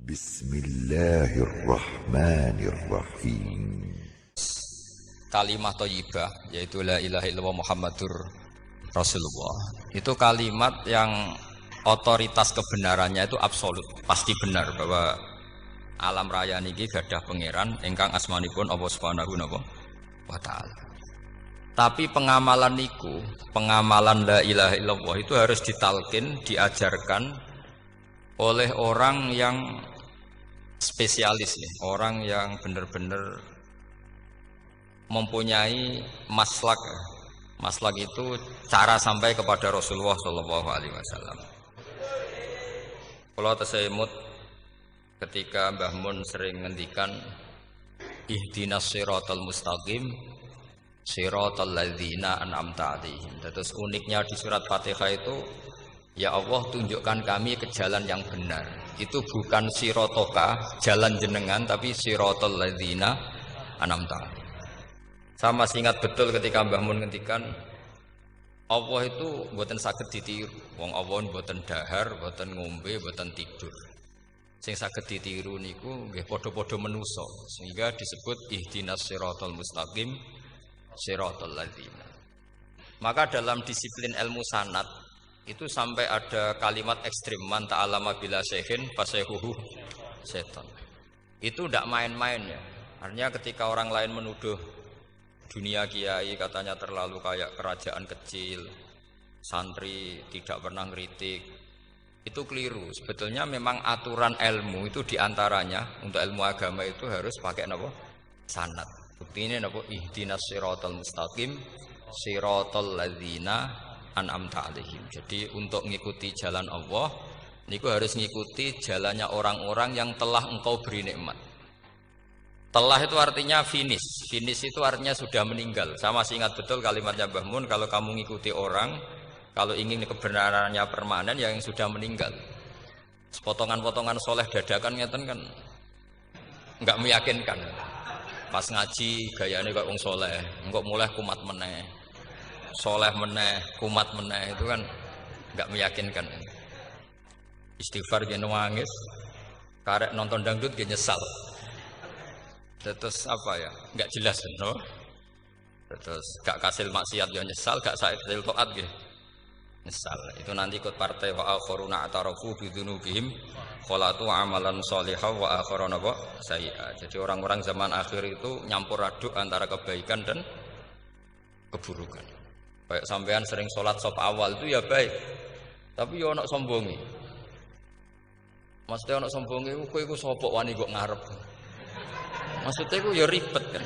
Bismillahirrahmanirrahim. Kalimat thayyibah yaitu la ilaha illallah Muhammadur Rasulullah. Itu kalimat yang otoritas kebenarannya itu absolut, pasti benar bahwa alam raya niki gadah pangeran ingkang asmanipun Allah Subhanahu wa taala. Tapi pengamalan niku, pengamalan la ilaha illallah itu harus ditalkin, diajarkan oleh orang yang spesialis nih, orang yang benar-benar mempunyai maslak. Maslak itu cara sampai kepada Rasulullah Shallallahu Alaihi Wasallam. Kalau tersemut ketika Mbah Mun sering ngendikan ihdinas siratal mustaqim siratal ladzina an'amta 'alaihim. Terus uniknya di surat Fatihah itu, ya Allah tunjukkan kami ke jalan yang benar. Itu bukan sirotoka jalan jenengan, tapi siratal ladzina an'amta 'alaihim. Saya masih ingat betul ketika Mbah Mun ngendikan Allah itu mboten saged ditiru. Wong Allah mboten dahar, mboten ngombe, mboten tidur. Sing saged ditiru niku nggih padha-padha manusa, sehingga disebut ihdinas siratal mustaqim siratal ladzina. Maka dalam disiplin ilmu sanad itu sampai ada kalimat ekstrim, man ta'allama bila syekhin fasayhuhu setan. Itu tidak main-main ya. Artinya ketika orang lain menuduh dunia kiai katanya terlalu kayak kerajaan kecil, santri tidak pernah ngeritik, itu keliru. Sebetulnya memang aturan ilmu itu diantaranya untuk ilmu agama itu harus pakai napa? Sanad. Bukti ini napa? Ihdinas siratal mustaqim siratal ladzina an'amta 'alaihim. Jadi untuk mengikuti jalan Allah niku harus mengikuti jalannya orang-orang yang telah engkau beri nikmat. Telah itu artinya finish. Finish itu artinya sudah meninggal. Saya masih ingat betul kalimatnya Mbah Mun, kalau kamu mengikuti orang, kalau ingin kebenarannya permanen yang sudah meninggal. Potongan-potongan soleh dadakan ngeten kan enggak meyakinkan. Pas ngaji gayane kok wong soleh, engko mulai kumat meneh. Soleh meneh, kumat meneh itu kan enggak meyakinkan. Istighfar ge nangis, karek nonton dangdut ge nyesal. Terus apa ya? Enggak jelas no? Terus gak kasil maksiat ya nyesal, gak kasil taat nggih nyesal. Itu nanti ikut partai wa akharuna atarafu bidzunubihim khalatu amalan shalihah wa akharuna sayyi'ah. Jadi orang-orang zaman akhir itu nyampur aduk antara kebaikan dan keburukan. Kayak sampean sering sholat sop awal itu ya baik, tapi ya ana sombongi. Maksudnya ana sombongi kowe iku sapa wani kok ngarep. Maksudnya itu ya ribet kan.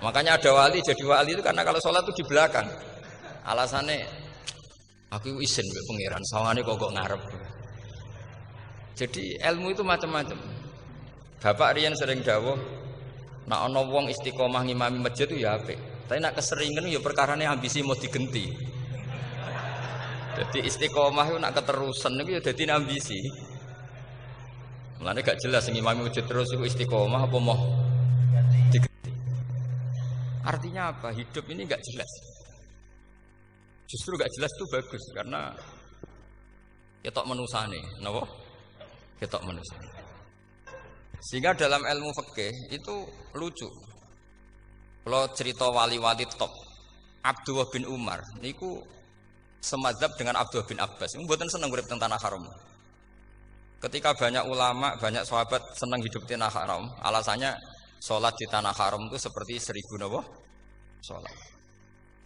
Makanya ada wali jadi wali itu karena kalau sholat itu di belakang. Alasannya aku izin ke pangeran, sawangane kok ngarep. Jadi ilmu itu macam-macam. Bapak riyen sering dawuh, nek ana wong istiqomah ngimami masjid itu ya apik. Tapi nek keseringan ya perkarane ambisi mau digenti. Jadi istiqomah itu nek keterusan itu ya dadi ambisi. Mulane gak jelas ngimami masjid terus itu istiqomah apa mau diganti. Artinya apa? Hidup ini enggak jelas. Justru enggak jelas itu bagus karena ketok menusane, napa? Ketok menusane. Sehingga dalam ilmu fikih itu lucu. Kalau cerita wali-wali top, Abdullah bin Umar niku semadzhab dengan Abdullah bin Abbas. Mboten seneng urip teng tanah haram. Ketika banyak ulama, banyak sahabat senang hidup di tanah haram, alasannya sholat di tanah haram itu seperti 1000 napa? Sholat.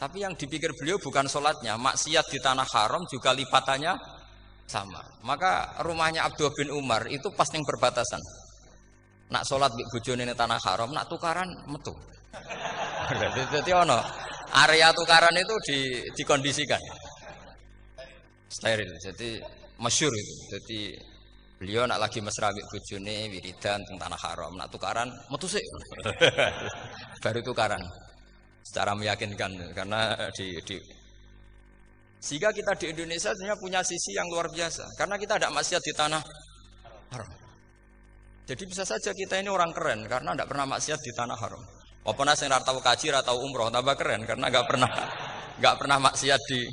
Tapi yang dipikir beliau bukan sholatnya, maksiat di tanah haram juga lipatannya sama. Maka rumahnya Abdullah bin Umar itu pas yang berbatasan. Nak sholat di bojone di tanah haram, nak tukaran metu. Jadi ono area tukaran itu dikondisikan steril. Jadi masyhur itu. Jadi beliau nak lagi mesra mbek bojone wiridan teng tanah haram, nak tukaran metu sik. Baru tukaran. Secara meyakinkan karena sehingga kita di Indonesia sebenarnya punya sisi yang luar biasa karena kita ada maksiat di tanah haram. Jadi bisa saja kita ini orang keren karena tidak pernah maksiat di tanah haram. Apa nasi ora tau kaji, ora tau umroh, tambah keren karena nggak pernah maksiat di.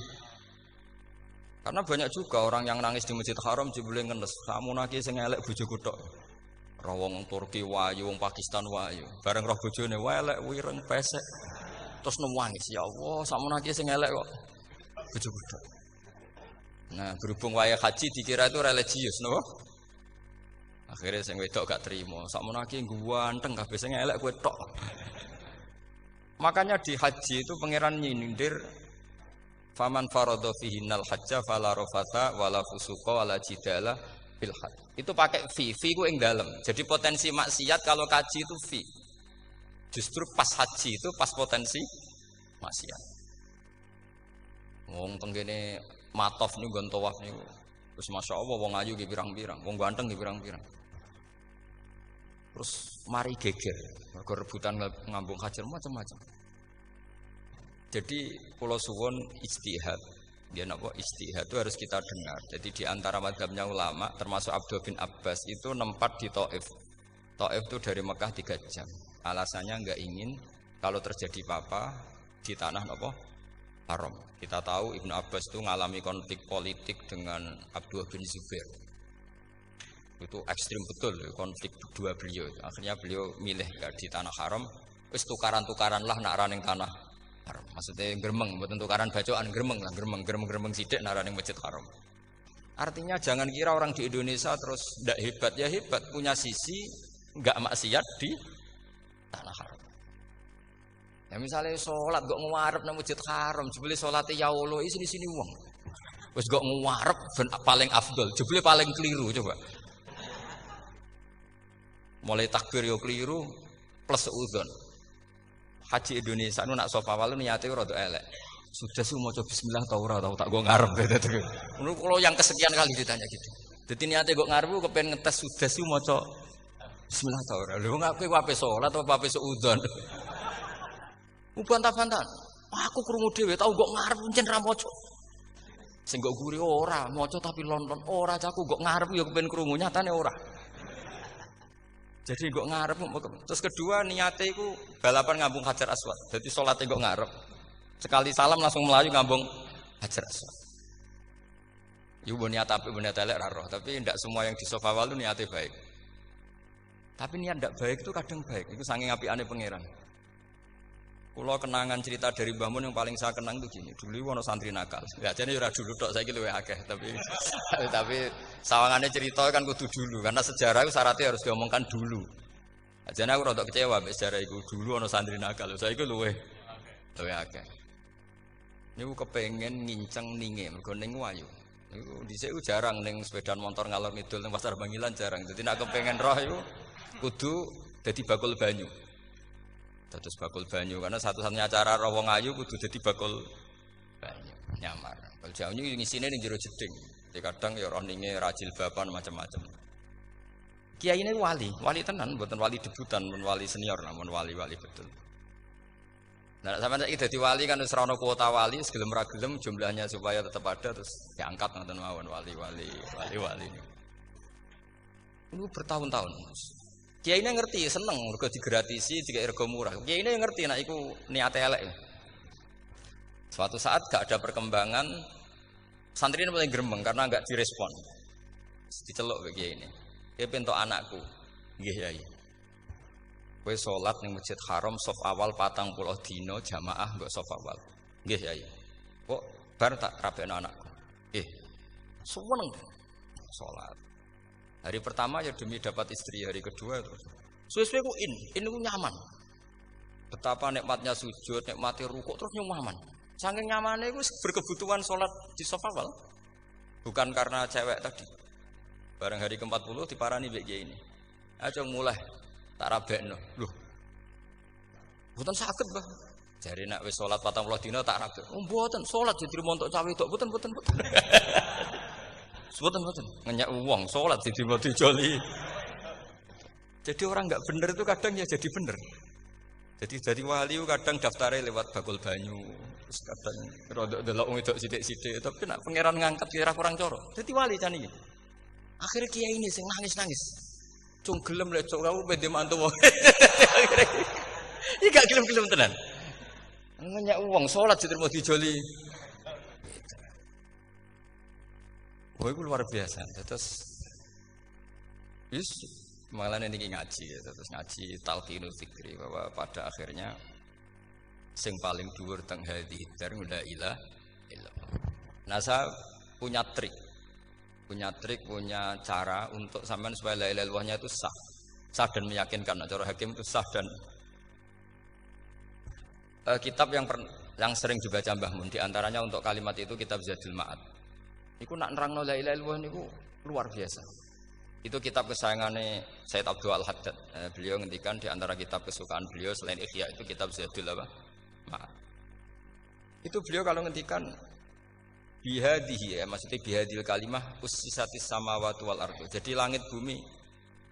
Karena banyak juga orang yang nangis di Masjid Haram jebule ngenes. Kamu nangis sing elek bojoku tok. Rawong Turki wayu, wong Pakistan wayu. Bareng roh bojone elek wireng pesek. Terus nangis, ya Allah, sakmono iki sing elek kok bojo bodho. Nah, berhubung wayah haji dikira itu religius, no? Akhirnya sing wedok gak terima. Sakmono iki ganteng kabeh sing elek kowe tok. Makanya di haji itu pangeran nyindir faman faradha fihinnal hajja fala rafatha wala fusuqa wala jidala fil hajj. Itu pakai fi ku ing dalem. Jadi potensi maksiat kalau kaji itu fi. Justru pas haji itu pas potensi maksiat. Wong tenggene matof niku nggon tawaf niku. Terus masyaallah wong ayu nggih pirang-pirang, wong ganteng nggih pirang-pirang. Terus mari geger, mergo rebutan ngambung hajar macam-macam. Jadi kula suwun ijtihad. Dia napa ijtihad itu harus kita dengar. Jadi di antara mazhabnya ulama termasuk Abdul bin Abbas itu nempat di Thaif. Thaif itu dari Mekah 3 jam. Alasannya enggak ingin kalau terjadi apa-apa di tanah napa haram. Kita tahu Ibnu Abbas itu mengalami konflik politik dengan Abdullah bin Zubair. Itu ekstrim betul konflik dua beliau. Akhirnya beliau milih ya di tanah haram. Wis tukaran-tukaran lah nak raning tanah haram. Maksudnya gremeng, mboten tukaran bacokan gremeng lah, gremeng sithik nak raning masjid haram. Artinya jangan kira orang di Indonesia terus ndak hebat, ya hebat, punya sisi enggak maksiat di tanah haram. Ya misalnya sholat kok ngarep nang masjid haram, jebule salate ya Allah sini wong. Wis kok ngarep ben paling afdol, jebule paling keliru coba. Mulai takbir yo keliru plus udzon. Haji Indonesia nu nak sofa walu niate rada elek. Sudah sih maca bismillah ta ora tau tak go ngarep gitu. Menurut kalau yang kesekian kali ditanya gitu. Dadi niate kok ngarep ku kepen ngetes sudah sih maca bismillah ta ora. Lho ngapa kowe ape salat apa ape suudzon. Bantah-bantah. Aku krungu dhewe tau kok ngarep pancen ra maca. Sing kok guri ora maca tapi lonton ora caku kok ngarep ya kepen krungu nyatane ora. Jadi kok ngarep. Terus kedua niate iku balapan ngambung Hajar Aswad. Jadi salate kok ngarep. Sekali salam langsung melayu ngambung Hajar Aswad. Iku niat apik niat elek ra roh, tapi ndak semua yang di sofa walu niate baik. Tapi niat ndak baik itu kadang baik. Itu saking apikane pangeran. Kula kenangan cerita dari Mbah Mun yang paling saya kenang itu gini. Dulu ono santri nakal. Ya jane ora dulu tok, saiki luwih akeh, tapi sawangane cerita kan kudu dulu karena sejarah itu syaratnya harus diomongkan dulu. Jane aku rada kecewa mek sejarah iku. Dulu ono santri nakal, saiki luwih akeh. Niku kepengin nginceng ninge mergo ning wayu. Niku dhisik jarang ning sepedaan motor ngalor ngidul ning Pasar Bangilan jarang. Dadi nek kepengin roh iku kudu dadi bakul banyu. Dados bakul banyu karena satu-satunya cara roh wong ayu kudu dadi bakul banyu nyamar. Bakul banyu ngisine ning jero jeding. Jadi kadang ya roh ninge rajil bapan macam-macam. Kiai ini wali tenan, mboten wali debutan, mun wali senior namun wali betul. Nah, sampeyan saiki dadi wali kan wis ora ono kuota wali, segelem ra gelem jumlahnya supaya tetap ada terus diangkat ngoten mawon wali. Ini bertahun-tahun. Kiai ini ngerti, seneng mergo digratisi, dikai rego murah. Kiai ini ngerti nek iku niate elek. Suatu saat gak ada perkembangan, santri ini mulai gremeng karena enggak direspon. Diceluk ke kiai ini. Kiai pentok anakku. Nggih, Yai. Kowe salat ning Masjid Haram saf awal 40 dina jamaah mbok saf awal. Nggih, Yai. Kok bar tak rapekno anakku. Seneng salat. Hari pertama ya demi dapat istri, hari kedua terus. Suwe-suwe ku in ku nyaman. Betapa nikmatnya sujud, nikmati rukuk terus nyaman. Saking nyamane iku berkebutuhan salat di saf awal. Bukan karena cewek tadi. Bareng hari ke-40 diparani mbek kiai ini. Aja mulai tak rabekno. Lho. Mboten saged, Mbah. Jare nek wis salat 40 dina tak rabek. Oh, mboten salat jadi montok cawe tok. Mboten. Mboten. Ngenyak wong salat jadi mau dijoli. Jadi orang enggak bener itu kadang ya jadi bener. Jadi dari wali kadang daftarnya lewat bakul banyu. Terus kadang rodok delok wong wedok sithik-sithik, tapi nek pangeran ngangkat kira kurang coro. Dadi wali jan iki. Akhirnya kiai ini sing nangis. Cung gelem lek cok kamu pede mantu wong. Iki gak gelem-gelem tenan. Ngenyak wong salat jadi mau dijoli. Wah, itu luar biasa. Terus, Malah ini ngaji ya, terus ngaji talqinu dzikri bahwa pada akhirnya sing paling dhuwur teng hadhihi dar la ilaha illallah. Nah, saya punya trik, punya cara untuk sampean supaya la ilaha illallahnya itu sah dan meyakinkan. Nah, cara hakim itu sah dan kitab yang sering dibaca Mbah Mun di antaranya untuk kalimat itu kitab Zadul Ma'ad. Iku nak nerangno la ilaha illallah niku luar biasa. Itu kitab kesayangannya Sayyid Abdul Al-Haddad. Beliau ngendikan di antara kitab kesukaan beliau selain Ihya itu kitab Zadul Ma'ad. Itu beliau kalau ngendikan bihadihi maksudnya bihadil kalimah ussisatis samawati wal ardu. Jadi langit bumi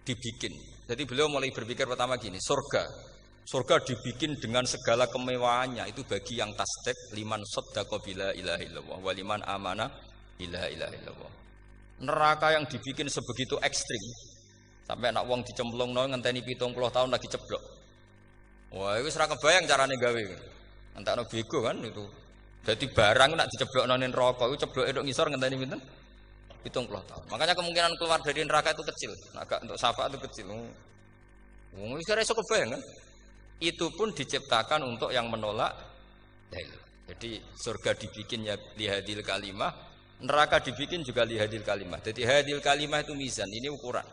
dibikin. Jadi beliau mulai berpikir pertama gini, surga dibikin dengan segala kemewahannya itu bagi yang tasdik liman saddaqa bila ilaha illallah wa liman amana bila ilaha illallah. Neraka yang dibikin sebegitu ekstrim sampai anak wong dicemplungno ngenteni 70 tahun lagi ceblok. Wah, itu ora kebayang carane gawe. Entakno bego kan itu. Jadi barang nak diceblokno ning neraka iku cebloke tok ngisor ngenteni pinten? 70 tahun. Makanya kemungkinan keluar dari neraka itu kecil. Agak untuk syafaat itu kecil. Wong wis ora iso kebayang kan. Itu pun diciptakan untuk yang menolak dalil. Jadi surga dibikin ya lihadil kalimah, neraka dibikin juga lihadil kalimah. Jadi hadil kalimah itu mizan, ini ukuran.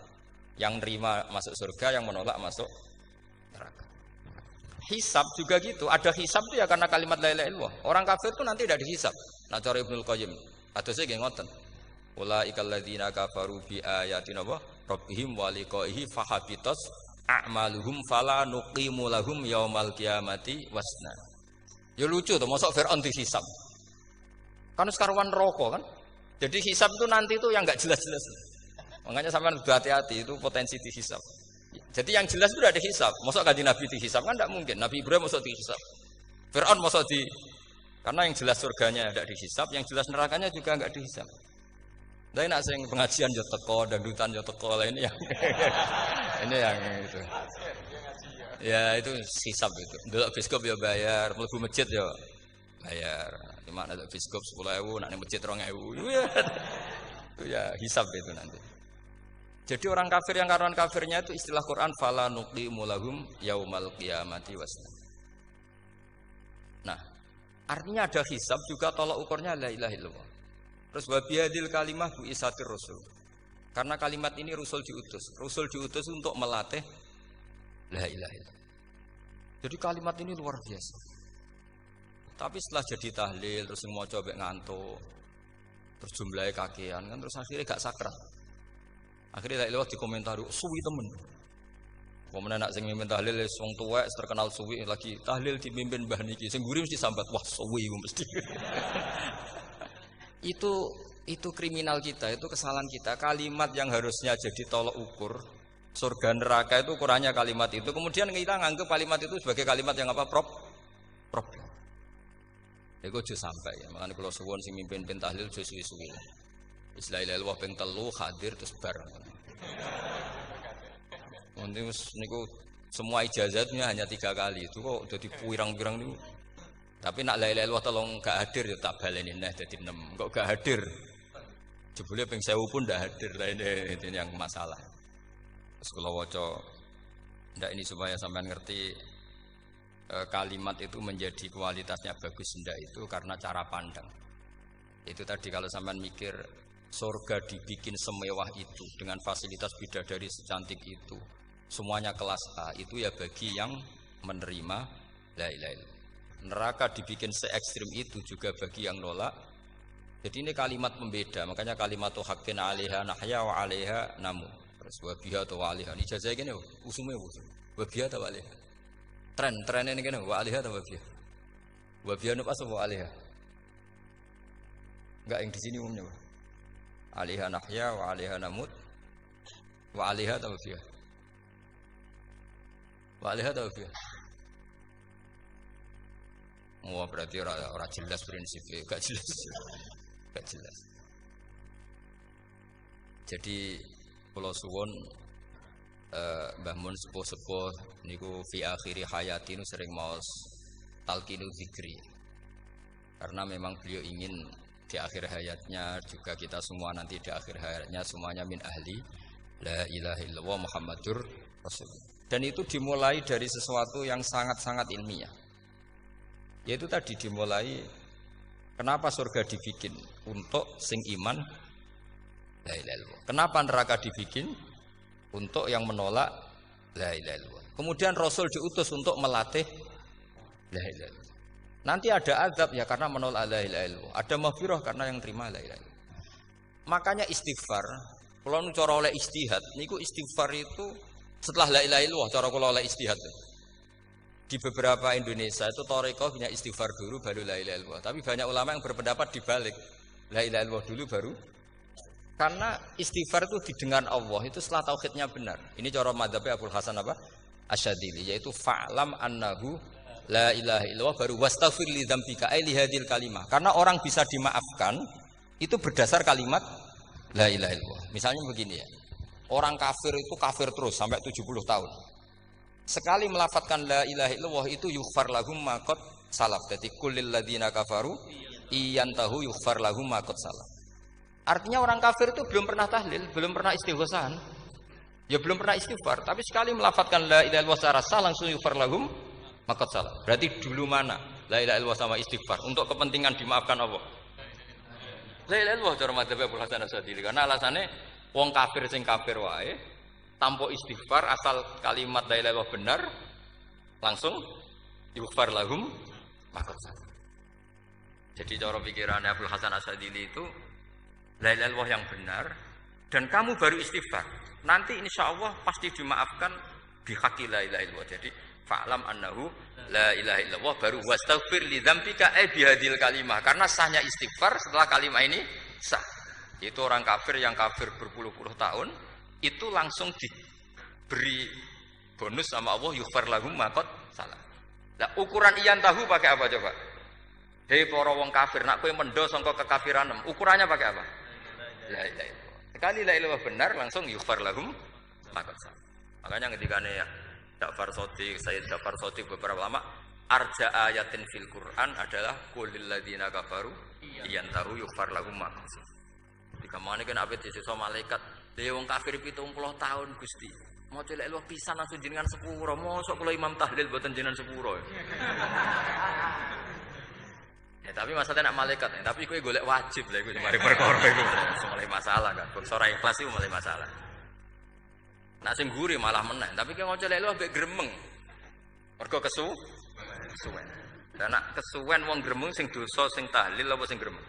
Yang nerima masuk surga, yang menolak masuk neraka. Hisab juga gitu, ada hisab itu ya karena kalimat la ilaha illallah. Orang kafir itu nanti tidak dihisab. Nah cara Ibnul Qayyim, atau saya nggih ngoten. Ulaikal ladzina kafaru bi ayatina rabbihim wa liqaihi fahabitas a'maluhum fala nuqimu lahum yaumal qiyamati wasna. Ya lucu tuh, mosok Fir'aun dihisab. Kan sekarang neraka kan. Jadi hisab itu nanti itu yang enggak jelas-jelas. Makanya sampean hati-hati itu potensi dihisab. Jadi yang jelas itu udah dihisab. Mosok kanjeng Nabi dihisab kan enggak mungkin. Nabi Ibrahim mosok dihisab. Fir'aun mosok di karena yang jelas surganya enggak dihisab, yang jelas nerakanya juga enggak dihisab. Tapi nak sing pengajian yo teko, dangdutan yo teko lah ini yang ini yang itu. Ya itu hisab itu. Delok biskop yo bayar, mlebu masjid yo bayar. Cuma ada biskop 10.000, nak ning masjid 2.000. Itu ya hisab itu nanti. Jadi orang kafir yang karuan kafirnya itu istilah Quran fala nuqimu lahum yaumal qiyamati wasna. Nah, artinya ada hisab juga tolak ukurnya la ilaha illallah. Terus wabiyadil kalimah bu isatir rasul. Karena kalimat ini rasul diutus untuk melatih la ilaha illallah. Jadi kalimat ini luar biasa. Tapi setelah jadi tahlil terus mau coba ngantuk, terus jumlahnya kakean kan terus akhirnya gak sakral. Akhirnya la ilaha dikomentari suwi temen. Kemudian nak sing mimpin tahlil wong tuwek terkenal suwi lagi tahlil dipimpin mbah niki sing mburi mesti sambat wah suwi mesti. Itu kriminal kita, itu kesalahan kita. Kalimat yang harusnya jadi tolok ukur surga neraka itu ukurannya kalimat itu. Kemudian kita nganggap kalimat itu sebagai kalimat yang apa? Problem. Iku aja sampai ya. Makanya kalau suwon sing mimpin tahlil aja suwi-suwi. Istilah ilal ping 3 hadir terus bareng. Nanti niku semua ijazatnya hanya 3 kali. Itu kok jadi pirang-pirang niku. Tapi nak la ilaha illallah tolong gak hadir ya tak baleni neh dadi 6. Kok gak hadir? Jebule ping 1000 pun ndak hadir. Lah ini yang masalah. Terus kula waca ndak ini supaya sampean ngerti kalimat itu menjadi kualitasnya bagus ndak itu karena cara pandang. Itu tadi kalau sampean mikir surga dibikin semewah itu dengan fasilitas bidadari secantik itu, semuanya kelas A, itu ya bagi yang menerima la ilaha illallah. Neraka dibikin se ekstrim itu juga bagi yang nolak. Jadi ini kalimat pembeda. Makanya kalimat haqqin 'alaiha nahya wa 'alaiha namu. Terus wa biha wa 'alaiha. Ini jajah kene usume wa biha wa 'alaiha. Tren ini kene wa 'alaiha wa biha. Wa biha nu pas wa 'alaiha. Enggak yang di sini umumnya. 'Alaiha nahya wa 'alaiha namut. Wa 'alaiha wa biha. Wa 'alaiha wa biha. Oh berarti orang jelas prinsipnya, gak jelas. Jadi kalau suwon Mbah Mun sepuh-sepuh niku fi akhiri hayati nu sering maos talqinu dzikri. Karena memang beliau ingin di akhir hayatnya juga kita semua nanti di akhir hayatnya semuanya min ahli la ilaha illallah Muhammadur Rasulullah. Dan itu dimulai dari sesuatu yang sangat-sangat ilmiah. Yaitu tadi dimulai kenapa surga dibikin untuk sing iman la ilaha illallah. Kenapa neraka dibikin untuk yang menolak la ilaha illallah. Kemudian Rasul diutus untuk melatih la ilaha illallah. Nanti ada azab ya karena menolak la ilaha illallah. Ada maghfirah karena yang terima la ilaha illallah. Makanya istighfar, kalau nu cara oleh ijtihad, niku istighfar itu setelah la ilaha illallah cara kula oleh ijtihad. Di beberapa Indonesia itu thariqah punya istighfar dulu baru la ilaha illallah. Tapi banyak ulama yang berpendapat dibalik. La ilaha illallah dulu baru. Karena istighfar itu didengar Allah itu setelah tauhidnya benar. Ini cara madzhabnya Abul Hasan apa? Asyadzili, yaitu fa'lam annahu la ilaha illallah baru wastaghfir li dzambika ai li hadhil kalimah. Karena orang bisa dimaafkan itu berdasar kalimat la ilaha illallah. Misalnya begini ya. Orang kafir itu kafir terus sampai 70 tahun. Sekali melafatkan la ilaha illallah itu yughfar lahum ma qad salaf. Jadi kullil ladzina kafaru iyantahu yughfar lahum ma qad salaf. Artinya orang kafir itu belum pernah tahlil, belum pernah istighosah. Ya belum pernah istighfar, tapi sekali melafatkan la ilaha illallah secara sah langsung yughfar lahum ma qad salaf. Berarti dulu mana la ilaha illallah sama istighfar untuk kepentingan dimaafkan Allah. La ilaha illallah cara madzhab Abul Hasan Asyadzili karena alasannya wong kafir sing kafir wae tanpa istighfar asal kalimat la ilaha illallah benar langsung yughfar lahum maqad salaf. Jadi cara pikirannya Abul Hasan Asyadzili itu la ilaha illallah yang benar dan kamu baru istighfar. Nanti insyaallah pasti dimaafkan bihaqqi la ilaha illallah. Jadi fa'lam annahu la ilaha illallah baru wastaghfir li dzambika ai bihadil kalimah. Karena sahnya istighfar setelah kalimat ini sah. Itu orang kafir yang kafir berpuluh-puluh tahun itu langsung diberi bonus sama Allah yughfar lahum ma qad salaf. Nah, ukuran iyan tahu pakai apa coba? Hei para wong kafir, nak kowe mendo sangka kekafiran, ukurannya pakai apa? La ilaha illallah. Sekali la ilaha benar langsung yughfar lahum ma qad salaf. Makanya ketikane ya Ja'far Shadiq, Sayyid Ja'far Shadiq beberapa lama arja ayatin fil Quran adalah qulil ladzina kafaru iyantahu yughfar lahum ma qad salaf. Kamane kan apik disisa malaikat. Lha wong kafir 70 tahun Gusti. Mau celek luwih pisan langsung jenengan sepuro. Mosok kula imam tahlil mboten jenengan sepuro. Ya tapi masalahnya nak malaikat, tapi kowe golek wajib lha iku mari perkara iku mulai masalah kan. Ora ikhlas iku mulai masalah. Nak sing guri malah meneh, tapi kowe mau celek luwih mbek gremeng. Mergo kesuwen. Dan nak kesuwen wong gremeng sing dosa sing tahlil apa sing gremeng?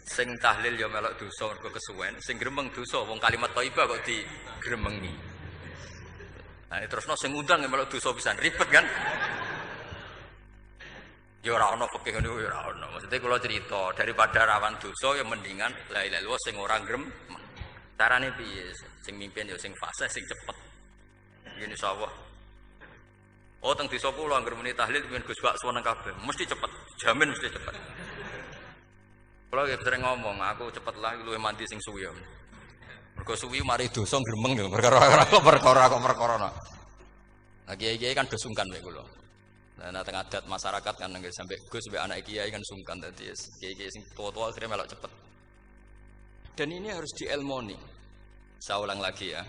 Sing tahlil ya melok dosa mergo kesuwen, sing gremeng dosa wong kalimat thayyibah kok digremengi. Nah, terusno sing ngundang ya melok dosa pisan ribet kan? Ya ora ono fikih ngono ya ora ono. Maksudnya kula cerita daripada rawan dosa ya mendingan la ilaha illallah sing ora gremeng. Carane piye? Sing mimpin ya sing fasih sing cepet. Ngene insyaallah. Oh teng desa kula anggere muni tahlil ben Gus Bak suweneng kabeh, mesti cepet, jamin mesti cepet. Kalau kita sering ngomong, aku cepet lah luwih mandi sing suwi. Mergo suwi mari dosa gremeng lho, perkara perkara. Nah kiai-kiai kan do sungkan mek kula. Nah teng adat masyarakat kan nggih sampai Gus sampai anak kiai kan sungkan dadi kiai-kiai sing tua-tua akhirnya melok cepet. Dan ini harus dielmoni. Saya ulang lagi ya.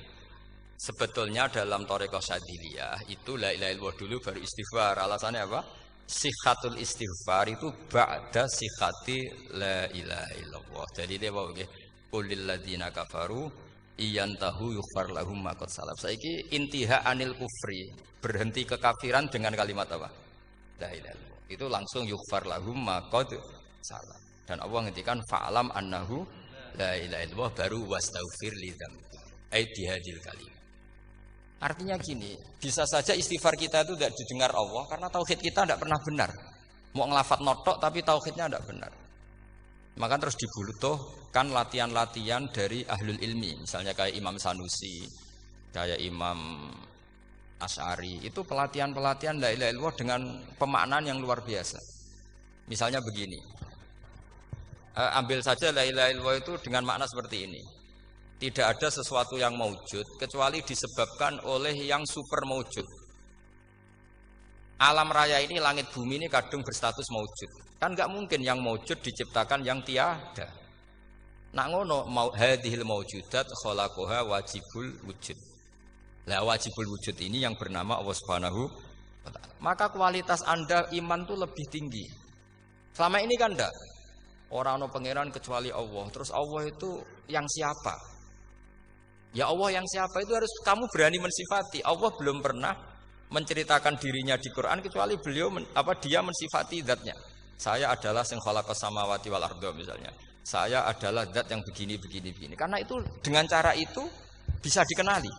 Sebetulnya dalam thariqah Syadziliyah itu la ilaha illallah dulu baru istighfar. Alasannya apa? Sikhatul istighfar itu ba'da sikhati la ilaha illallah. Jadi dia bawa nggih qulil ladzina kafaru iyantahu yughfar lahum ma qad salaf. Saiki intiha anil kufri, berhenti kekafiran dengan kalimat apa? La ilaha illallah. Itu langsung yughfar lahum ma qad salaf. Dan Allah ngendikan fa'lam annahu la ilaha illallah baru wastaghfir li dzambi. Ai bihadil kalim. Artinya gini, bisa saja istighfar kita itu tidak didengar Allah karena tauhid kita tidak pernah benar. Mau ngelafat notok tapi tauhidnya tidak benar. Maka terus dibutuhkan latihan-latihan dari ahlul ilmi, misalnya kayak Imam Sanusi, kayak Imam Asy'ari, itu pelatihan-pelatihan la ilaha illallah dengan pemaknaan yang luar biasa. Misalnya begini, ambil saja la ilaha illallah itu dengan makna seperti ini. Tidak ada sesuatu yang maujud kecuali disebabkan oleh yang super maujud. Alam raya ini, langit bumi ini kadung berstatus maujud. Kan nggak mungkin yang maujud diciptakan yang tiada. Nak ngono mau hadhil maujudat khalaqaha wajibul wujud. Lah wajibul wujud ini yang bernama Allah Subhanahu wa taala. Maka kualitas Anda iman tuh lebih tinggi. Selama ini kan enggak. Orang no pangeran kecuali Allah. Terus Allah itu yang siapa? Ya Allah yang siapa itu harus kamu berani mensifati. Allah belum pernah menceritakan dirinya di Quran kecuali dia mensifati zatnya. Saya adalah sing khalaqas samawati wal arda misalnya. Saya adalah zat yang begini. Karena itu dengan cara itu bisa dikenali.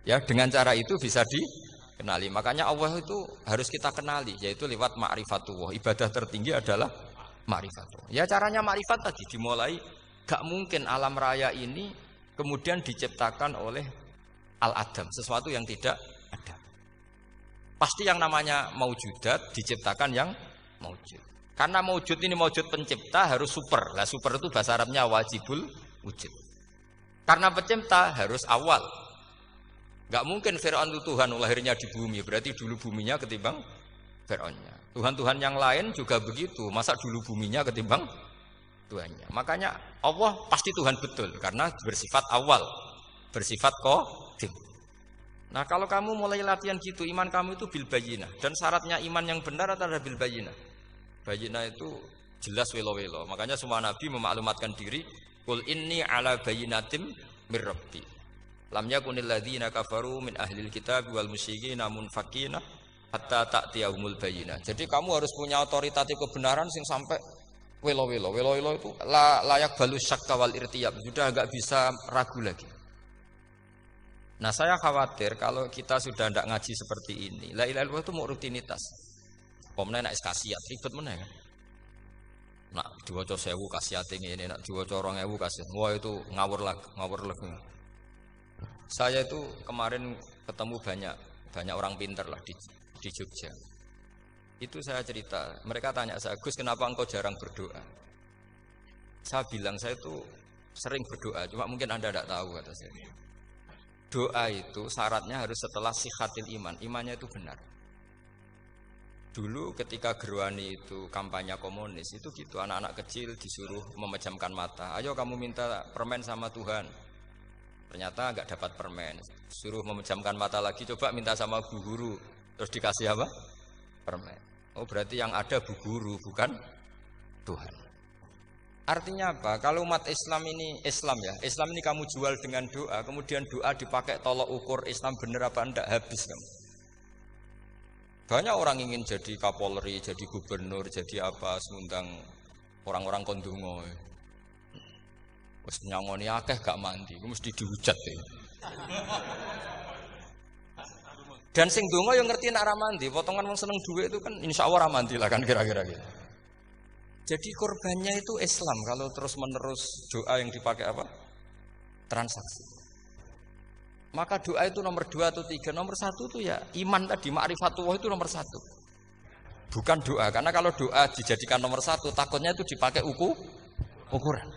Ya, dengan cara itu bisa dikenali. Makanya Allah itu harus kita kenali, yaitu lewat ma'rifatullah. Ibadah tertinggi adalah ma'rifatullah. Ya caranya ma'rifat tadi dimulai, gak mungkin alam raya ini kemudian diciptakan oleh al-adam, sesuatu yang tidak ada. Pasti yang namanya maujudat diciptakan yang maujud. Karena maujud ini maujud pencipta harus super. Lah super itu bahasa Arabnya wajibul wujud. Karena pencipta harus awal. Gak mungkin Fir'aun itu Tuhan lahirnya di bumi. Berarti dulu buminya ketimbang Fir'aunnya. Tuhan-Tuhan yang lain juga begitu. Masa dulu buminya ketimbang Tuhannya. Makanya Allah pasti Tuhan betul. Karena bersifat awal. Bersifat qadim. Nah kalau kamu mulai latihan gitu, iman kamu itu bil bayyinah. Dan syaratnya iman yang benar adalah bil bayyinah. Bayyinah itu jelas welo-welo. Makanya semua nabi memaklumatkan diri, qul inni ala bayyinatim mir rabbi. Lam yakunil ladzina kafaru min ahlil kitab wal musyrikin munfaqina hatta ta'tiyahumul bayyinah. Jadi kamu harus punya otoritatif kebenaran sing sampai welo-welo. Welo-welo itu layak balus syakka wal irtiyab. Sudah enggak bisa ragu lagi. Nah, saya khawatir kalau kita sudah tidak ngaji seperti ini. La ilaha illallah itu mau rutinitas. Pomene nek kasiat ribet meneh kan. Nak diwaca 1000 kasiate ngene, nak diwaca 2000 kasiat. Wah itu ngawur lagi. Saya itu kemarin ketemu banyak orang pintar lah di Jogja. Itu saya cerita, mereka tanya saya, "Gus, kenapa engkau jarang berdoa?" Saya bilang saya itu sering berdoa, cuma mungkin Anda tidak tahu kata saya. Doa itu syaratnya harus setelah sihatil iman, imannya itu benar. Dulu ketika Gerwani itu kampanye komunis itu gitu, anak-anak kecil disuruh memejamkan mata. Ayo kamu minta permen sama Tuhan. Ternyata enggak dapat permen. Suruh memejamkan mata lagi, coba minta sama bu guru. Terus dikasih apa? Permen. Oh berarti yang ada bu guru bukan Tuhan. Artinya apa? Kalau umat Islam ini Islam ini kamu jual dengan doa, kemudian doa dipakai tolok ukur Islam bener apa enggak, habis kamu. Banyak orang ingin jadi Kapolri, jadi gubernur, jadi apa, ngundang orang-orang kondungo. Wes nyangoni akeh gak mandi, mesti dihujat ya. Dan sing donga yang ngerti nek ra mandi, potongan wong seneng duit itu kan insyaallah ra mandi lah kan kira-kira gitu. Jadi korbannya itu Islam kalau terus-menerus doa yang dipakai apa? Transaksi. Maka doa itu nomor 2 atau 3. Nomor 1 itu ya iman tadi, ma'rifatullah itu nomor 1. Bukan doa, karena kalau doa dijadikan nomor 1, takutnya itu dipakai ukuran.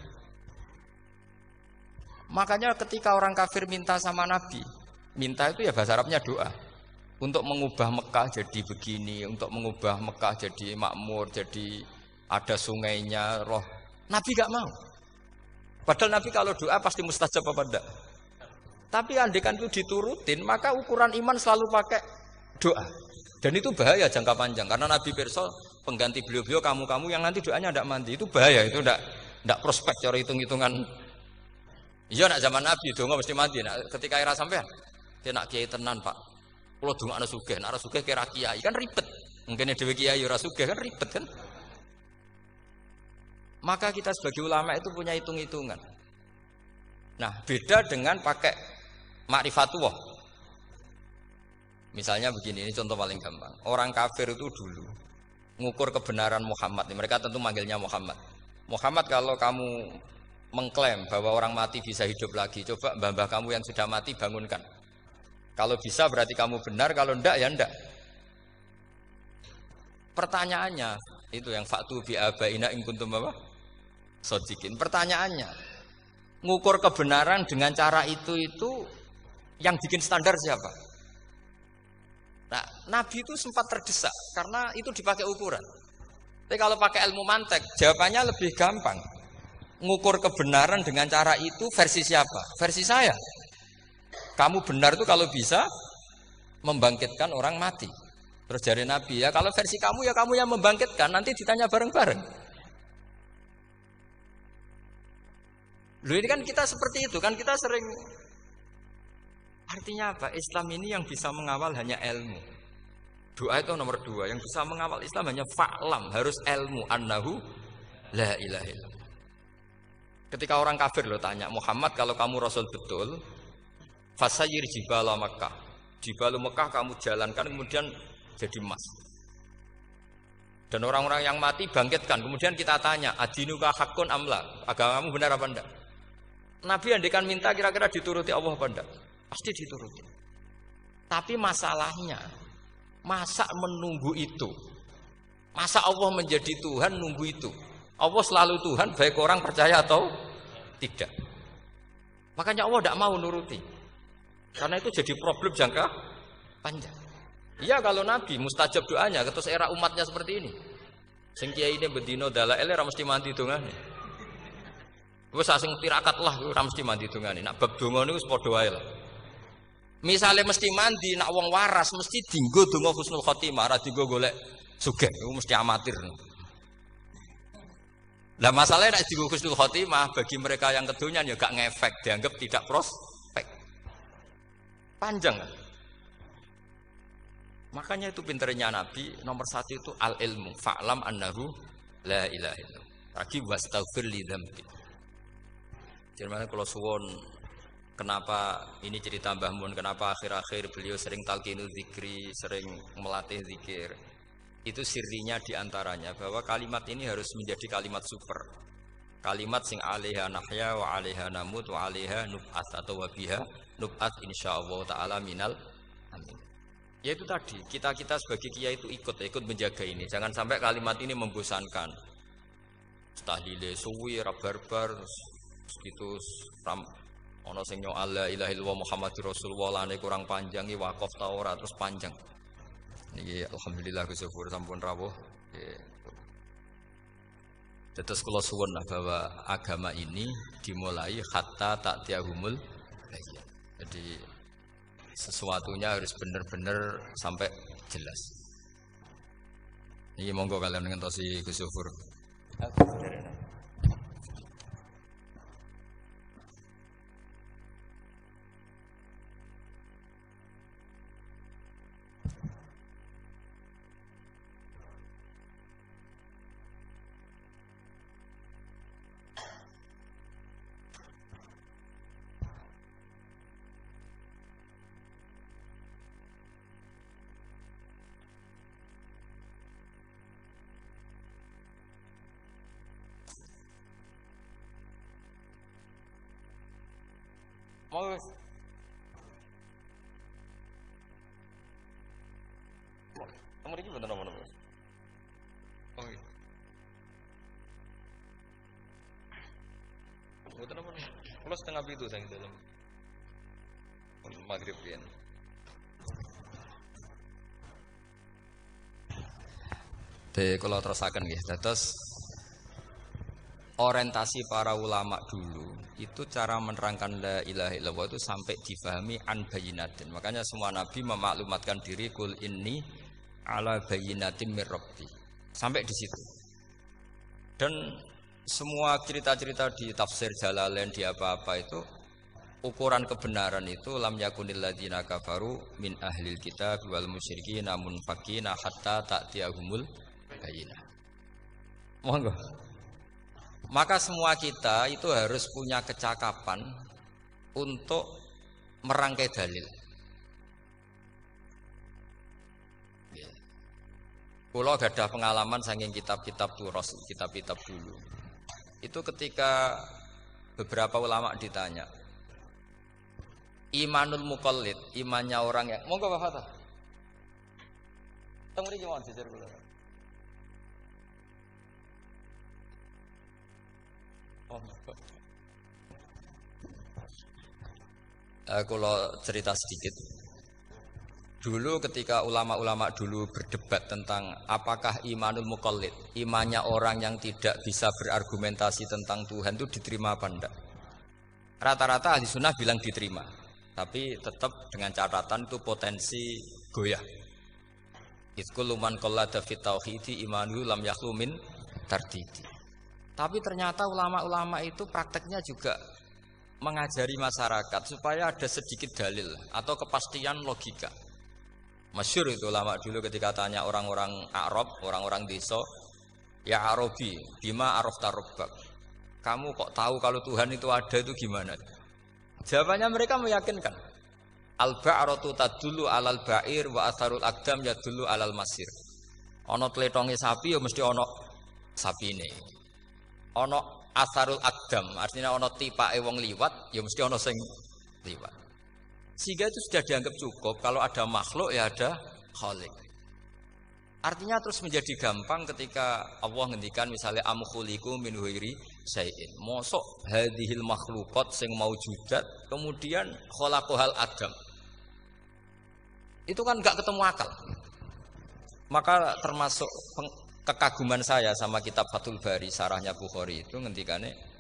Makanya ketika orang kafir minta sama Nabi, minta itu ya bahasa Arabnya doa. Untuk mengubah Mekah jadi begini, untuk mengubah Mekah jadi makmur, jadi ada sungainya, roh. Nabi gak mau. Padahal Nabi kalau doa pasti mustajab apa enggak? Tapi andekan itu diturutin, maka ukuran iman selalu pakai doa. Dan itu bahaya jangka panjang. Karena Nabi pirsa pengganti beliau-beliau kamu-kamu yang nanti doanya tidak mandi. Itu bahaya, itu tidak prospek cara hitung-hitungan. Iya nak zaman Nabi donga mesti mandi. Nah, ketika era sampean, dia nak kiai tenan Pak. Kalau donga ana sugih, nak ora sugih kira kiai kan ribet. Mungkin dhewe kiai ora sugih kan ribet kan. Maka kita sebagai ulama itu punya hitung-hitungan. Nah, beda dengan pakai ma'rifatullah. Misalnya begini, ini contoh paling gampang. Orang kafir itu dulu mengukur kebenaran Muhammad. Mereka tentu manggilnya Muhammad. Muhammad, kalau kamu mengklaim bahwa orang mati bisa hidup lagi, coba mbah-mbah kamu yang sudah mati bangunkan. Kalau bisa berarti kamu benar, kalau enggak ya enggak. Pertanyaannya itu yang faktu bi abaina in kuntum apa? Shodiqin. Pertanyaannya, ngukur kebenaran dengan cara itu yang bikin standar siapa? Nah, Nabi itu sempat terdesak karena itu dipakai ukuran. Tapi kalau pakai ilmu mantek, jawabannya lebih gampang. ngukur kebenaran dengan cara itu versi siapa? Versi saya. Kamu benar itu kalau bisa membangkitkan orang mati. Terus dari Nabi, ya kalau versi kamu ya kamu yang membangkitkan, nanti ditanya bareng-bareng. Loh ini kan kita seperti itu kan, kita sering. Artinya apa? Islam ini yang bisa mengawal hanya ilmu. Doa itu nomor 2. Yang bisa mengawal Islam hanya fa'lam, harus ilmu. Annahu la ilaha illallah. Ketika orang kafir lo tanya, Muhammad kalau kamu Rasul betul, fasayyir jibala Makkah. Jibala Makkah kamu jalankan kemudian jadi emas. Dan orang-orang yang mati bangkitkan. Kemudian kita tanya, adinuka hakun amla. Agamamu benar apa enggak? Nabi andekan minta kira-kira dituruti Allah apa enggak? Pasti dituruti. Tapi masalahnya, masa menunggu itu? Masa Allah menjadi Tuhan nunggu itu? Allah selalu Tuhan, baik orang percaya atau tidak. Makanya Allah tidak mau nuruti. Karena itu jadi problem jangka panjang. Iya kalau Nabi mustajab doanya, terus era umatnya seperti ini. Sing kiai ini bedino dalail ora mesti mandi dongane. Wis sing tirakat lah ora mesti mandi dongane. Nak bab donga niku wis padha wae lah. Misale mesti mandi, nak wong waras mesti dinggo donga husnul khotimah, ora dinggo golek sugih. Iku mesti amatir. Lah masalahnya nek dinggo husnul khotimah bagi mereka yang kedonyan ya gak ngefek, dianggap tidak prospek. Panjang kan? Makanya itu pinternya Nabi nomor 1 itu al ilmu, fa'lam annahu la ilaha illallah. Lagi wastaghfir li dzambi. Jadi kalau suwon kenapa ini cerita Mbah Mun, kenapa akhir-akhir beliau sering talqinul zikri, sering melatih zikir. Itu sirinya diantaranya bahwa kalimat ini harus menjadi kalimat super. Kalimat sing alaiha nahya wa alaiha namut wa alaiha nub'at atau wabiha nub'at insyaallah ta'ala minal amin. Ya itu tadi, kita sebagai kiai itu ikut menjaga ini. Jangan sampai kalimat ini membosankan. Tahlile suwi, barbar, gitu ana sing nyoal la ilaha illallah Muhammadur Rasulullah lane kurang panjang iki wakaf ta ora terus panjang. Niki alhamdulillah Gus Syukur sampun rawuh. Terus kula suwun bahwa agama ini dimulai hatta ta'tiyahumul bayyinah. Jadi sesuatunya harus benar-benar sampai jelas. Ini monggo kalian ngentosi Gus Syukur. Mau kamu ini bener apa? Oh iya. Bener apa? Kalau setengah itu saya dalam maghrib ya. Kalau terusakan ya, terus orientasi para ulama dulu itu cara menerangkan la ilaha illallah itu sampai difahami an bayinatin. Makanya semua nabi memaklumatkan diri kul inni ala bayinatin mir rabbi. Sampai di situ. Dan semua cerita-cerita di tafsir Jalalain di apa-apa itu ukuran kebenaran itu lam yakunil ladzina kafaru min ahlil kitab wal musyrikin namun faqina hatta ta'tiyahumul bayinah. Monggo. Maka semua kita itu harus punya kecakapan untuk merangkai dalil. Kalau gadah pengalaman saking kitab-kitab turos, kitab-kitab dulu. Itu ketika beberapa ulama ditanya, imanul muqallid, imannya orang yang monggo Pak Fatah. Teng mriki mawon jejer kula. Kalau cerita sedikit, Dulu ketika ulama-ulama dulu berdebat tentang apakah imanul muqallid, imannya orang yang tidak bisa berargumentasi tentang Tuhan itu diterima apa enggak? Rata-rata ahli sunnah bilang diterima, tapi tetap dengan catatan itu potensi goyah. Itkul man qallada fit tauhidi imanu lam yakhlu min tardidi. Tapi ternyata ulama-ulama itu prakteknya juga mengajari masyarakat supaya ada sedikit dalil atau kepastian logika. Masyhur itu ulama dulu ketika tanya orang-orang Arab, orang-orang desa, ya Arabi, bima arafta rabbak. Kamu kok tahu kalau Tuhan itu ada itu gimana? Jawabannya mereka meyakinkan. Al-ba'ratu tadullu 'alal ba'ir wa atharul aqdam yadullu 'alal masir. Ana tletonge sapi ya mesti ana sapine. Ana atharul aqdam, artinya ana tipake wong liwat ya mesti ana sing liwat. Sehingga itu sudah dianggap cukup kalau ada makhluk ya ada khalik. Artinya terus menjadi gampang ketika Allah ngendikan misalnya am khuliqu min ghairi syai'in. Mosok hadhil makhluqat sing maujudat kemudian khalaqahal adam. Itu kan enggak ketemu akal. Maka termasuk kekaguman saya sama kitab Fathul Bari sarahnya Bukhari itu ngendikane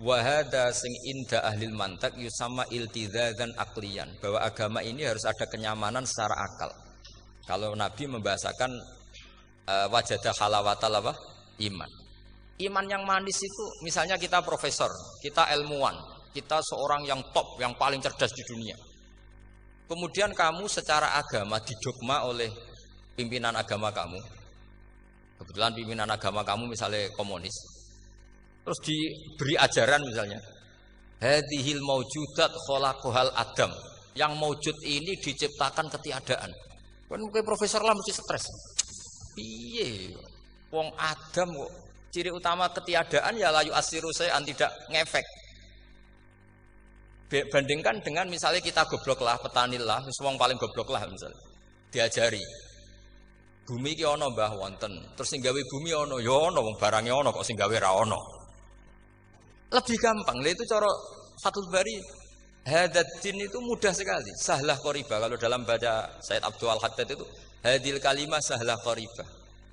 wahada sing inda ahlil mantak yusama iltidzadan aklian, bahwa agama ini harus ada kenyamanan secara akal. Kalau Nabi membahasakan wajadah halawatal apa? Iman. Iman yang manis itu misalnya kita profesor, kita ilmuwan, kita seorang yang top, yang paling cerdas di dunia. Kemudian kamu secara agama didogma oleh pimpinan agama kamu. Kebetulan pimpinan agama kamu misalnya komunis. Terus diberi ajaran misalnya hadhil maujudat khalaqahal adam, yang maujud ini diciptakan ketiadaan. Kan kayak profesor lah mesti stres. Piye wong adam kok ciri utama ketiadaan ya layu asiru saya tidak ngefek. Bandingkan dengan misalnya kita goblok lah, petani lah, wong paling goblok lah misalnya diajari bumi ki ana mbah wonten, terus sing gawe bumi ana ya ana wong barange ana kok sing gawe ra ana. Lebih gampang, itu cara Fathul Bari. Hadatin itu mudah sekali, sahlah qoriba. Kalau dalam baca Said Abdul Haddad itu hadil kalimah sahlah qoriba.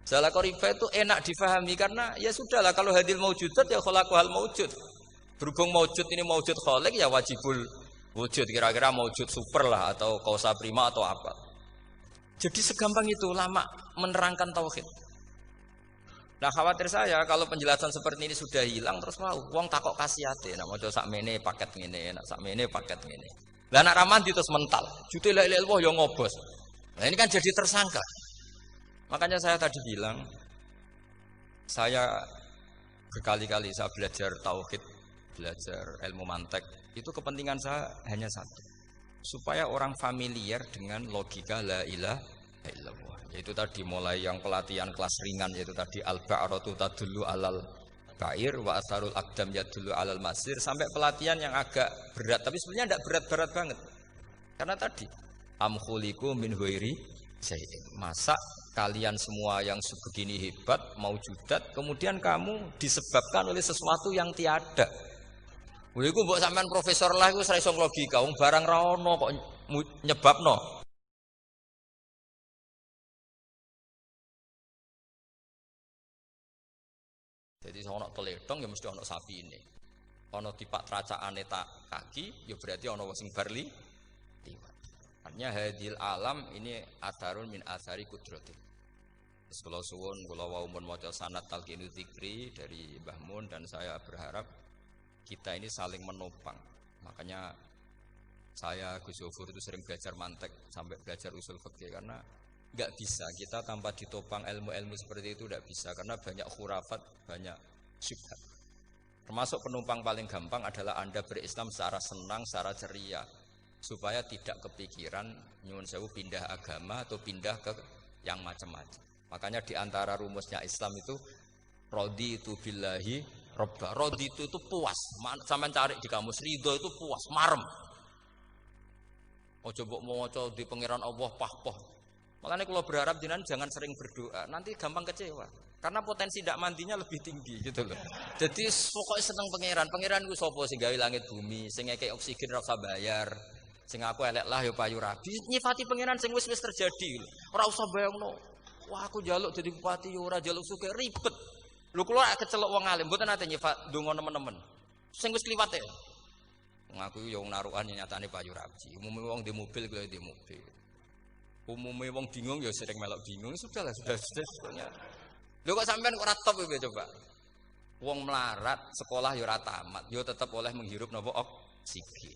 Sahlah qoriba itu enak difahami karena ya sudahlah kalau hadil maujudat ya khalaqahal maujud. Berhubung maujud ini maujud khaliq ya wajibul wujud, kira-kira maujud super lah atau kausa prima atau apa. Jadi segampang itu ulama menerangkan tauhid. Nah khawatir saya kalau penjelasan seperti ini sudah hilang terus mau wong takok kasihate nak maca sakmene paket ngene nak sakmene paket ngene. Lah nak ramandi terus mental. Jute la ilaha illallah yo ngobos. Nah ini kan jadi tersangka. Makanya saya tadi bilang saya berkali-kali saya belajar tauhid, belajar ilmu mantek, itu kepentingan saya hanya satu. Supaya orang familiar dengan logika la ilaha illallah. Yaitu tadi mulai yang pelatihan kelas ringan yaitu tadi al-ba'ratu tadullu alal ba'ir wa asarul aqdam yadullu alal masir sampai pelatihan yang agak berat tapi sebenarnya tidak berat-berat banget. Karena tadi am khuliqu min ghairi syai'in. Masa kalian semua yang sebegini hebat maujudat kemudian kamu disebabkan oleh sesuatu yang tiada. Lha iku mbok sampean profesor lah iku ora iso logika wong barang ra ono kok nyebabno. Jadi ono teledong ya mesti ono sapi ini. Ono tipak tracakane tak kaki ya berarti ono sing barli liwat. Artinya hadil alam ini atharun min athari kudrati. Terus kula suwun kula wau mun maca sanad talqinu dzikri dari Mbah Mun dan saya berharap kita ini saling menopang. Makanya saya Gus Yofur itu sering belajar mantek sampai belajar usul fikih karena enggak bisa kita tanpa ditopang ilmu-ilmu seperti itu enggak bisa karena banyak khurafat, banyak syubhat. Termasuk penumpang paling gampang adalah Anda berislam secara senang, secara ceria supaya tidak kepikiran nyuwun sewu pindah agama atau pindah ke yang macam-macam. Makanya di antara rumusnya Islam itu raditu billahi robba. Raditu itu puas. Sampeyan cari di kamus ridho itu puas, marem. Ojo mbok maca di pangeran Allah pah-pah. Makanya kalau berharap jenengan jangan sering berdoa, nanti gampang kecewa. Karena potensi tidak mandinya lebih tinggi gitu loh. Jadi pokoknya seneng pangeran. Pangeran ku sapa sing gawe langit bumi, sing ngekek oksigen ora usah bayar. Sing aku elek lah ya payu rabi. Nyifati pangeran sing wis terjadi. Ora usah bayangno. Wah aku njaluk dadi bupati ya ora njaluk sugih ribet. Lho kula kecelok wong alim mboten nate nyifat donga nemen-nemen. Sing wis kliwat e. Wong aku ya wong narukan nyatane payu rabi. Umume wong di mobil kaya di mobil. Umume wong bingung ya sering melok bingung. Sudahlah sudah. Lho kok sampean kok ora top kowe coba. Wong melarat sekolah ya ora tamat, ya tetep oleh menghirup napa oksigen.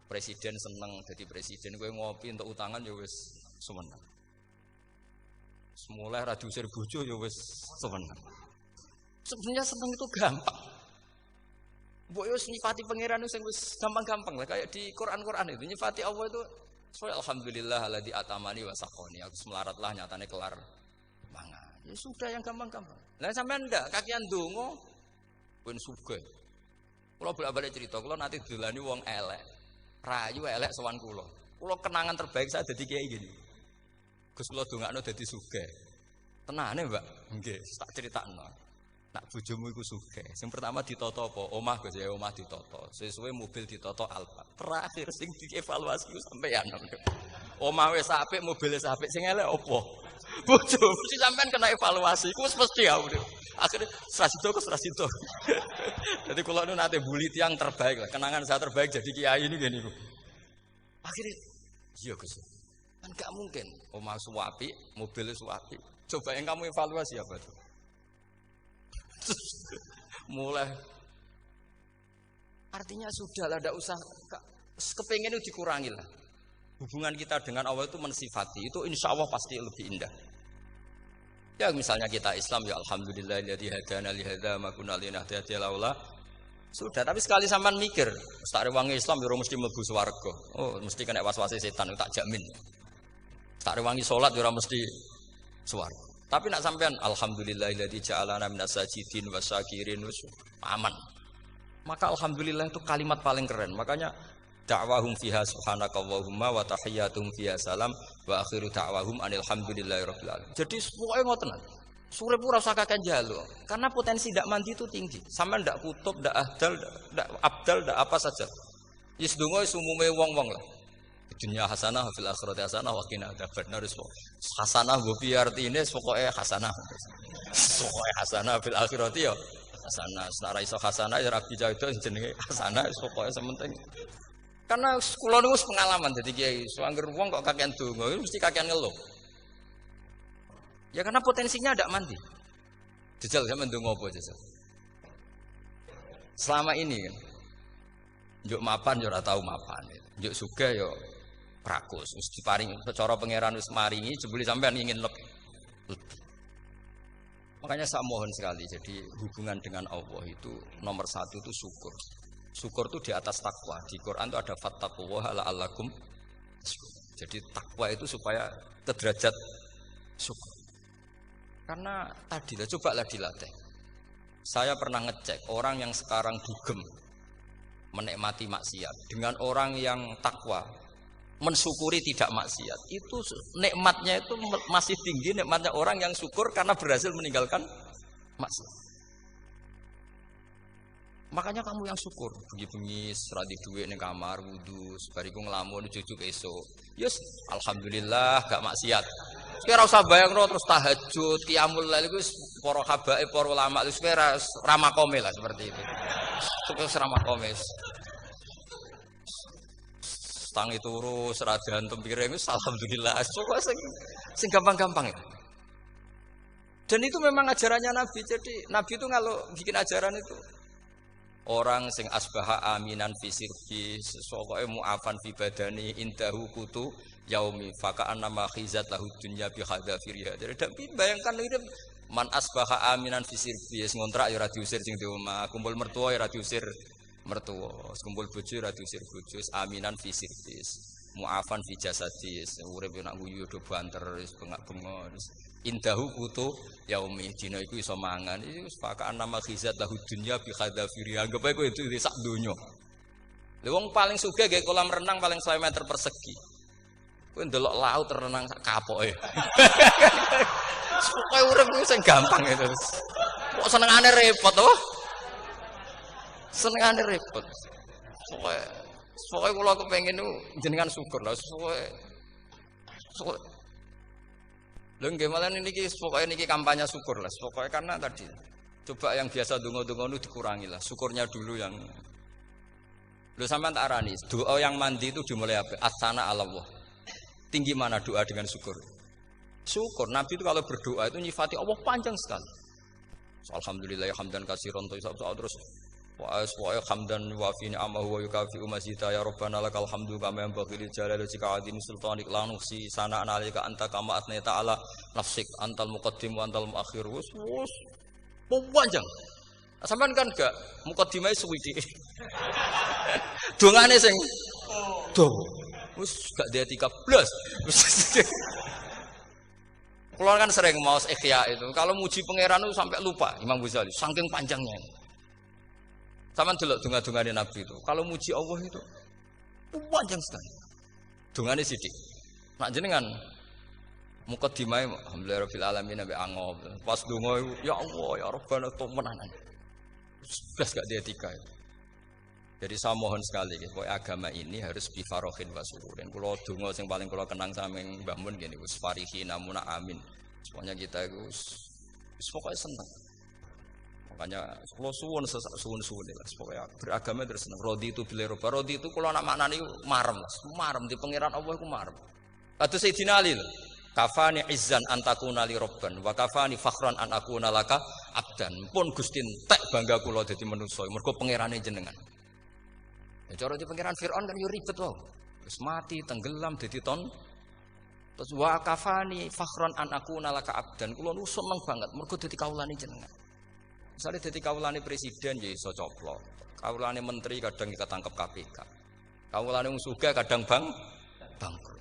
Presiden seneng dadi presiden, kowe ngopi untuk utangan ya wis semeneng. Semula ra diusir bojo ya wis semeneng. Sebenarnya seneng itu gampang. Mbok yo nyifati pangeran sing wis gampang-gampang lah kayak di Quran itu nyifati Allah itu alhamdulillah alladzi atamani wa saqoni. Aku melarat lah nyatane kelar mangan. Ya sudah yang gampang-gampang. Lah sampean ndak kakian donga pun sugih. Kula bolak-balik cerita, kula nanti dolani wong elek. Rayu elek sowan kula. Kula kenangan terbaik saya dadi kiai gini. Gus kula dongakno dadi sugih. Tenane, Mbak? Nggih, tak critakno. Nak bojomu iku sugih. Sing pertama ditata apa? Omah Gus ya, omah ditata. Sesuwe mobil ditata Alfa. Terakhir sing dievaluasi ku sampeyan. Omah wis apik, mobil wis apik, sing elek apa? Bojo, mesti sampean kena evaluasi. Ku wis mesti ya. Akhirnya Strasito. Jadi kalau nu nate bully tiang terbaik lah, kenangan saya terbaik jadi kiai ini gini. Akhirnya, iya Gus, kan gak mungkin. Omah suwapi, mobil suwapi. Coba yang kamu evaluasi apa tuh? Mulai, artinya sudah lah, tidak usah kepengen itu dikurangi lah. Hubungan kita dengan Allah itu mensifati, itu insya Allah pasti lebih indah. Ya misalnya kita Islam ya alhamdulillahilladzi hadana li hadza ma kunna linahtadiya laula. Sudah, tapi sekali sampean mikir, sak rewangi Islam ya mesti mlebu swarga. Oh, mesti kena was-wase setan tak jamin. Sak rewangi salat ya mesti swarga. Tapi nak sampean alhamdulillahilladzi ja'alana minas sajidin wasyakirin aman. Maka alhamdulillah itu kalimat paling keren. Makanya da'wahum fiha subhanakallahumma wa tahiyyatuhum fiha salam wa akhiru da'wahum alhamdulillahirabbil alamin. Jadi pokoke ngoten. Surip ora usah kakek njaluk. Karena potensi ndak mandi itu tinggi. Sampeyan ndak kutub, ndak ahdal, ndak abdal, ndak apa saja. Wis donga wis umume wong-wong lah. Dunya hasanah fil akhirati hasanah wa qina adzabannar. Hasanah mbok piye artine pokoke hasanah. Pokoke hasanah fil akhirati ya hasanah. Nek ora iso hasanah ya rabi jauh jenenge hasanah pokoke sementing. Karena kula niku pengalaman dadi kiai, suangger wong kok kakean donga mesti kakean ngeluh. Ya karena potensinya ndak mandi. Jajal sampean ndonga apa jajal? Selama ini kan njuk mapan yo ora tau mapan. Njuk sugih yo prakus, wis diparing cara pangeran wis maringi jebule sampean ingin lebih. Makanya saya mohon sekali, jadi hubungan dengan Allah itu nomor satu itu syukur. Syukur itu di atas takwa. Di Quran itu ada fattaqullaha la'allakum. Jadi takwa itu supaya ke derajat syukur. Karena tadi lah, cobalah dilatih. Saya pernah ngecek orang yang sekarang dugem menikmati maksiat dengan orang yang takwa mensyukuri tidak maksiat. Itu nikmatnya itu masih tinggi nikmatnya orang yang syukur karena berhasil meninggalkan maksiat. Makanya kamu yang syukur, bengi-bengi seradi duit ning kamar wudu, bariku ngelamun jujuk esuk. Yes, alhamdulillah gak maksiat. Kira usah bayangno terus tahajud, qiyamul lail iku para habaib, para ulama itu kira ramakome lah seperti itu. Terus ramakome. Tangi turu seradan tempiring wis alhamdulillah. Pokoke sing gampang-gampang ya. Dan itu memang ajarannya Nabi. Jadi Nabi itu kalau bikin ajaran itu orang sing asbaha aminan fi sirbi pokoke mu'afan fi badani indahu kutu yaumi faka'an nama khizat lahu dunya bi hadzafiriha. Jadi bayangkan ini man asbaha aminan fi sirbi ngontrak ya ora diusir sing di omah, kumpul mertua ya ora diusir mertua, kumpul bojo ora diusir bojo, aminan fi sirbi mu'afan fi jasadis, urip nak guyu do banter wis bengak-bengok. Indahu kutu yaumi dina iku iso mangan iki faka'an nama khizat lahu dunya bi hadzafiriha. Anggap ae kowe itu sak donya. Lha wong paling sugih nggih kolam renang paling 100 meter persegi. Kowe ndelok laut renang sak kapoke. Pokoke urip ku sing gampang itu. Kok senengane repot to? Senengane repot. Pokoke Pokoke kula kepengin jenengan syukur lah pokoke. Lho nggih malah niki pokoke niki kampanye syukur lah. Pokoke karena tadi coba yang biasa donga-donga itu dikurangi lah. Syukurnya dulu yang lho sampean tak arani, doa yang mandi itu dimulai apa? As-sana 'ala Allah. Tinggi mana doa dengan syukur? Syukur. Nabi itu kalau berdoa itu nyifati Allah panjang sekali. Alhamdulillah hamdan katsiran terus wa hamdan wa fi ni'amahu wa yukafi mazida ya rabbana lakal hamdu kama yanbaghi li jalali wajhika azim sultanik la nuhsi sana'an 'alaika anta kama atna ta'ala nafsik antal muqaddim wa antal muakhir wus panjang. Sampean kan gak muqaddimah suwidi. Dongane sing dawa. Wis gak dia 13. Kulo kan sering maos ikhya itu. Kalau muji pangeran itu sampai lupa Imam Ghazali saking panjangnya. Sampeyan delok donga-dongane Nabi itu. Kalau muji Allah itu panjang sekali. Dongane sithik. Nak jenengan muqaddimah alhamdulillah rabbil alamin nabi angob. Pas donga ya Allah ya Rabbana temenanan. Sudah gak dia tiga itu. Jadi saya mohon sekali bahwa agama ini harus bifarohin wa sururin. Kalau donga sing paling kula kenang saming Mbah Mun ngene wis farihin amuna amin. Semuanya kita itu pokoknya senang. Makanya kalau suwun lah pokoknya beragama terus senang. Rodi itu bila roba rodi itu kalau nak maknane marem di pangeran Allah iku marem. Kados Sayyidina Ali lho. Kafani izzan antakuna li robban wa kafani fakhran an akuna laka abdan. Pun Gusti entek bangga kula dadi manusa mergo pangerane jenengan. Ya cara di pangeran Firaun kan yo ribet wae. Wis mati tenggelam dadi ton. Terus wa kafani fakhran an akuna laka abdan. Kula nu seneng banget mergo dadi kawulane jenengan. Misale dadi kawulane presiden ya iso coplok. Kawulane menteri kadang ketangkep KPK. Kawulane wong sugih kadang bangkrut.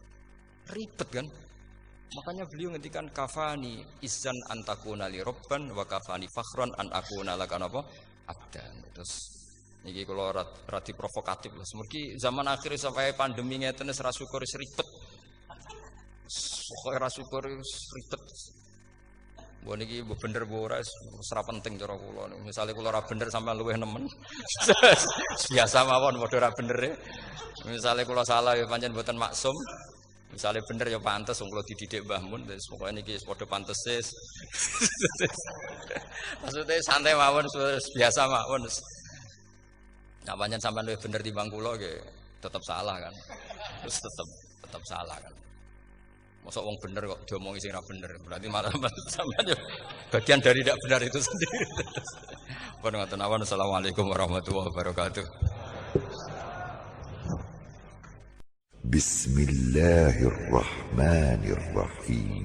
Ribet kan? Makanya beliau ngendikan kafani izzan antakuna li robban wa kafani fakhran an akuna laka napa abdan. Terus niki kula radi provokatif lho. Semergi zaman akhir sampai pandemi ngeten wis ra syukur wis ribet. Pokoke ra syukur wis ribet. Mbok niki mbok bener mbok ora ora penting cara kula. Misale kula ora bener sampean luwih nemen. Biasa mawon padha ora bener e. Misale kula salah ya pancen mboten maksum. Misale bener ya pantes wong kula dididik Mbah Mun wis pokoke niki padha pantese. Maksudnya santai mawon biasa mawon. Nah pancen sampean luwih bener timbang kula nggih tetep salah kan. Terus tetep salah kan. Mosok wong bener kok diomongi sing ora bener. Berarti malah sampean yo bagian dari tidak benar itu sendiri. Pun ngoten awan. Assalamualaikum warahmatullahi wabarakatuh. Bismillahirrahmanirrahim.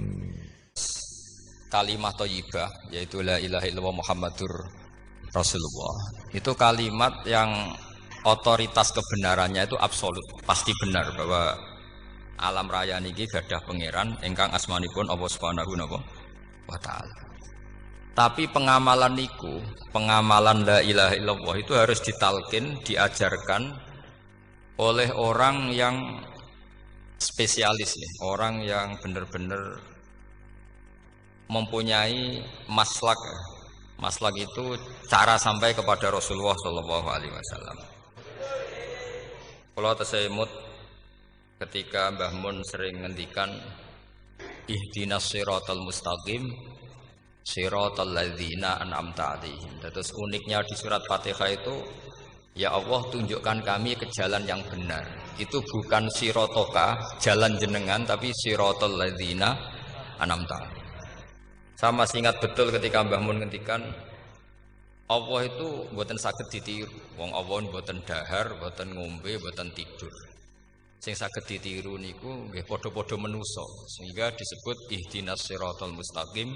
Kalimat thayyibah yaitu la ilaha illallah Muhammadur Rasulullah. Itu kalimat yang otoritas kebenarannya itu absolut, pasti benar bahwa alam raya niki gadah pangeran ingkang asmanipun Allah Subhanahu wa taala. Tapi pengamalan niku, pengamalan la ilaha illallah itu harus ditalkin, diajarkan oleh orang yang spesialis nih, orang yang benar-benar mempunyai maslak. Maslak itu cara sampai kepada Rasulullah Shallallahu Alaihi Wasallam. Kalau tersemut ketika Mbah Mun sering ngendikan ihdinas siratal mustaqim siratal ladzina an'amta 'alaihim. Terus uniknya di surat Fatihah itu ya Allah tunjukkan kami ke jalan yang benar. Itu bukan sirotoka jalan jenengan tapi siratal ladzina an'amta 'alaihim. Saya masih ingat betul ketika Mbah Mun ngendikan Allah itu mboten saged ditiru. Wong Allah mboten dahar, mboten ngombe, mboten tidur. Sing saged ditiru niku nggih padha-padha manusa, sehingga disebut ihdinas siratal mustaqim